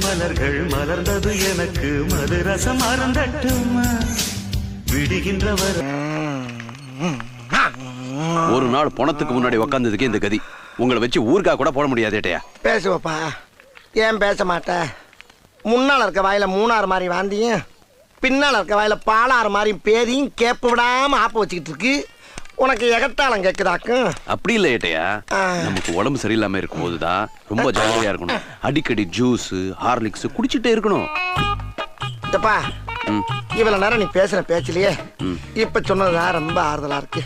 மலர்கள் மலர்ந்தது எனக்கு மதுரசம் அருந்தட்டுமா விடுகின்ற வர ஒரு நாள் பணத்துக்கு முன்னாடி உக்காந்ததுக்கு இந்த கதி. உங்களை வச்சு ஊருக்கா கூட போட முடியாது ஏட்டையா. பேசுவப்பா, ஏன் பேச மாட்டேன்? முன்னால இருக்க வாயில மூணாறு மாதிரி வாந்தியும் பின்னால இருக்க வாயில பாலாறு மாதிரி பேதியும் கேப்பு விடாம ஆப்ப வச்சுக்கிட்டு இருக்கு. உனக்கு எகத்தாளம் கேக்குதாக்கும்? அப்படி இல்ல ஏட்டையா, நமக்கு உடம்பு சரியில்லாம இருக்கும் போதுதான் ரொம்ப ஜாலியா இருக்கணும். அடிக்கடி ஜூஸ் ஹார்லிக்ஸ் குடிச்சிட்டே இருக்கணும். இவ்வளவு நேரம் நீ பேசுற பேச்சிலேயே இப்ப சொன்னதுதான் ரொம்ப ஆறுதலா இருக்கு.